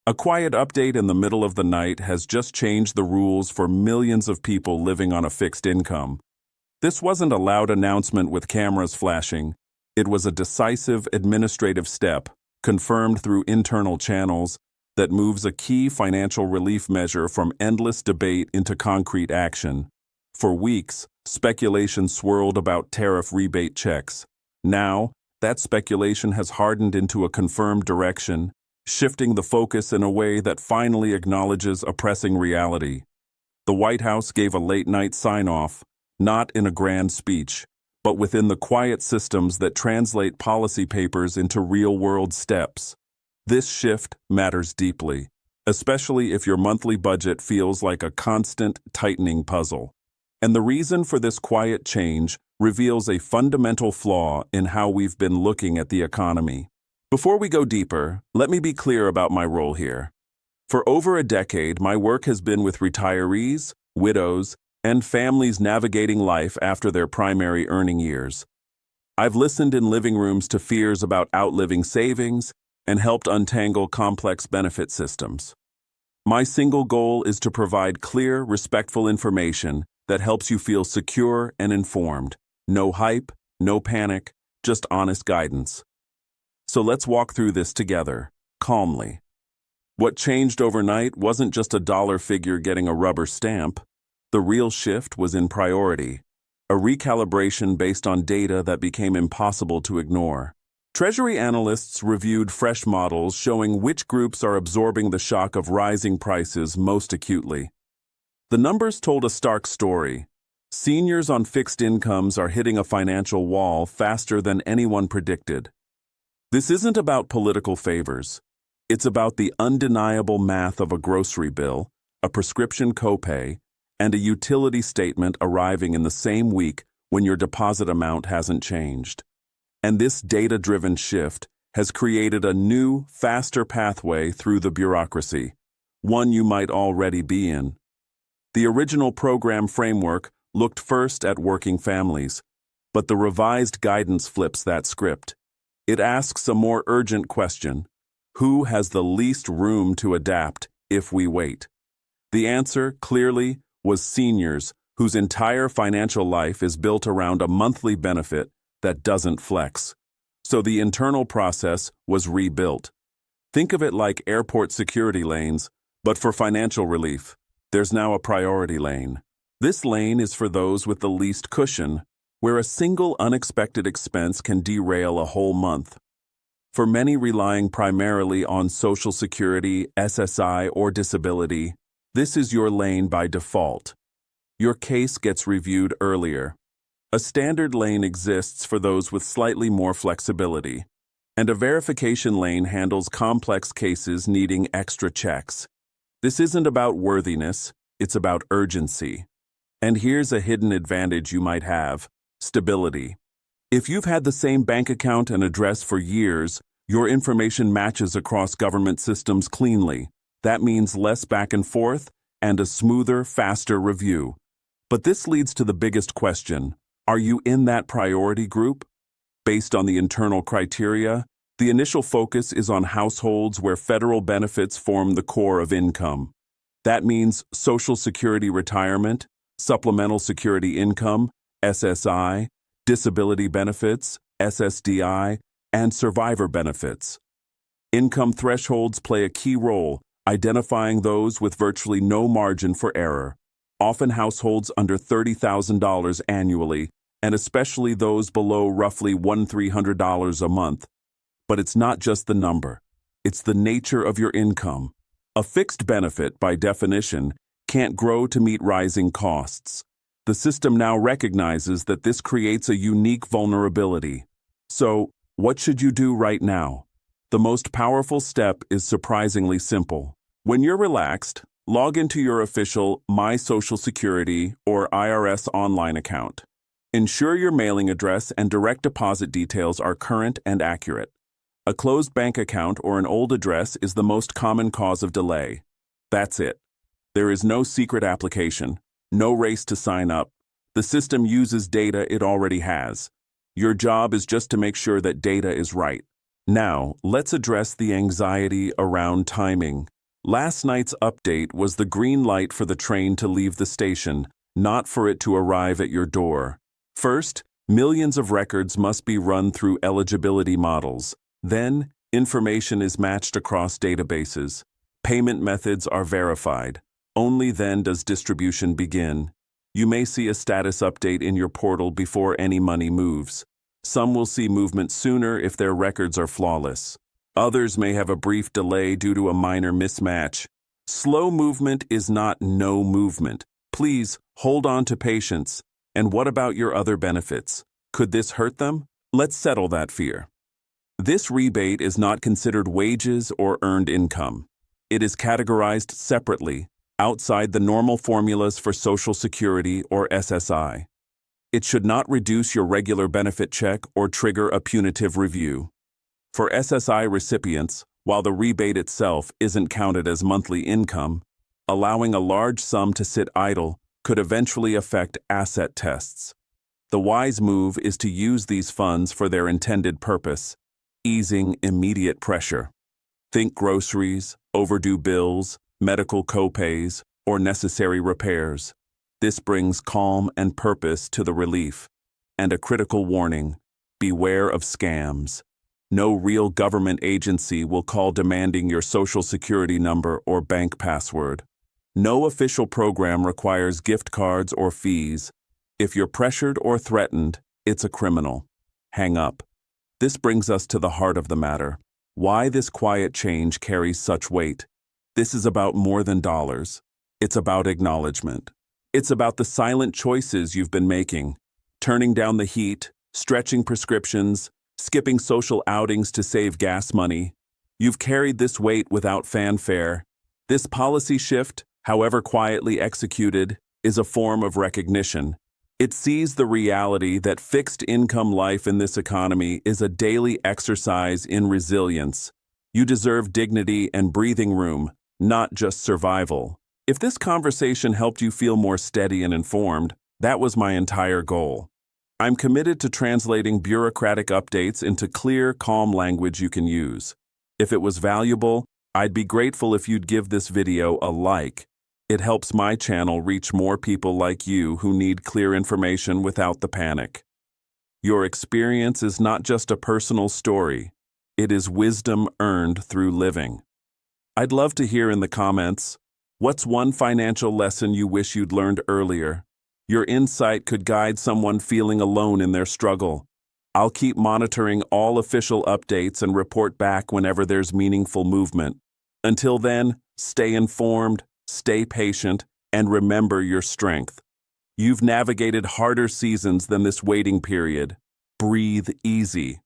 A quiet update in the middle of the night has just changed the rules for millions of people living on a fixed income. This wasn't a loud announcement with cameras flashing. It was a decisive administrative step, confirmed through internal channels, that moves a key financial relief measure from endless debate into concrete action. For weeks, speculation swirled about tariff rebate checks. Now, that speculation has hardened into a confirmed direction, shifting the focus in a way that finally acknowledges a pressing reality. The White House gave a late-night sign-off, not in a grand speech, but within the quiet systems that translate policy papers into real-world steps. This shift matters deeply, especially if your monthly budget feels like a constant, tightening puzzle. And the reason for this quiet change reveals a fundamental flaw in how we've been looking at the economy. Before we go deeper, let me be clear about my role here. For over a decade, my work has been with retirees, widows, and families navigating life after their primary earning years. I've listened in living rooms to fears about outliving savings and helped untangle complex benefit systems. My single goal is to provide clear, respectful information that helps you feel secure and informed. No hype, no panic, just honest guidance. So let's walk through this together, calmly. What changed overnight wasn't just a dollar figure getting a rubber stamp. The real shift was in priority, a recalibration based on data that became impossible to ignore. Treasury analysts reviewed fresh models showing which groups are absorbing the shock of rising prices most acutely. The numbers told a stark story. Seniors on fixed incomes are hitting a financial wall faster than anyone predicted. This isn't about political favors. It's about the undeniable math of a grocery bill, a prescription copay, and a utility statement arriving in the same week when your deposit amount hasn't changed. And this data-driven shift has created a new, faster pathway through the bureaucracy, one you might already be in. The original program framework looked first at working families, but the revised guidance flips that script. It asks a more urgent question: who has the least room to adapt if we wait? The answer, clearly, was seniors whose entire financial life is built around a monthly benefit that doesn't flex. So the internal process was rebuilt. Think of it like airport security lanes, but for financial relief. There's now a priority lane. This lane is for those with the least cushion, where a single unexpected expense can derail a whole month. For many relying primarily on Social Security, SSI, or disability, this is your lane by default. Your case gets reviewed earlier. A standard lane exists for those with slightly more flexibility, and a verification lane handles complex cases needing extra checks. This isn't about worthiness, it's about urgency. And here's a hidden advantage you might have: stability. If you've had the same bank account and address for years, your information matches across government systems cleanly. That means less back and forth and a smoother, faster review. But this leads to the biggest question: are you in that priority group? Based on the internal criteria, the initial focus is on households where federal benefits form the core of income. That means Social Security retirement, supplemental security income, SSI, disability benefits, SSDI, and survivor benefits. Income thresholds play a key role, identifying those with virtually no margin for error, often households under $30,000 annually, and especially those below roughly $1,300 a month. But it's not just the number. It's the nature of your income. A fixed benefit, by definition, can't grow to meet rising costs. The system now recognizes that this creates a unique vulnerability. So, what should you do right now? The most powerful step is surprisingly simple. When you're relaxed, log into your official My Social Security or IRS online account. Ensure your mailing address and direct deposit details are current and accurate. A closed bank account or an old address is the most common cause of delay. That's it. There is no secret application, no race to sign up. The system uses data it already has. Your job is just to make sure that data is right. Now, let's address the anxiety around timing. Last night's update was the green light for the train to leave the station, not for it to arrive at your door. First, millions of records must be run through eligibility models. Then, information is matched across databases. Payment methods are verified. Only then does distribution begin. You may see a status update in your portal before any money moves. Some will see movement sooner if their records are flawless. Others may have a brief delay due to a minor mismatch. Slow movement is not no movement. Please hold on to patience. And what about your other benefits? Could this hurt them? Let's settle that fear. This rebate is not considered wages or earned income. It is categorized separately, outside the normal formulas for Social Security or SSI. It should not reduce your regular benefit check or trigger a punitive review. For SSI recipients, while the rebate itself isn't counted as monthly income, allowing a large sum to sit idle could eventually affect asset tests. The wise move is to use these funds for their intended purpose, easing immediate pressure. Think groceries, overdue bills, medical copays, or necessary repairs. This brings calm and purpose to the relief. And a critical warning: beware of scams. No real government agency will call demanding your Social Security number or bank password. No official program requires gift cards or fees. If you're pressured or threatened, it's a criminal. Hang up. This brings us to the heart of the matter. Why this quiet change carries such weight? This is about more than dollars. It's about acknowledgement. It's about the silent choices you've been making, turning down the heat, stretching prescriptions, skipping social outings to save gas money. You've carried this weight without fanfare. This policy shift, however quietly executed, is a form of recognition. It sees the reality that fixed income life in this economy is a daily exercise in resilience. You deserve dignity and breathing room, not just survival. If this conversation helped you feel more steady and informed, that was my entire goal. I'm committed to translating bureaucratic updates into clear, calm language you can use. If it was valuable, I'd be grateful if you'd give this video a like. It helps my channel reach more people like you who need clear information without the panic. Your experience is not just a personal story. It is wisdom earned through living. I'd love to hear in the comments, what's one financial lesson you wish you'd learned earlier? Your insight could guide someone feeling alone in their struggle. I'll keep monitoring all official updates and report back whenever there's meaningful movement. Until then, stay informed, stay patient, and remember your strength. You've navigated harder seasons than this waiting period. Breathe easy.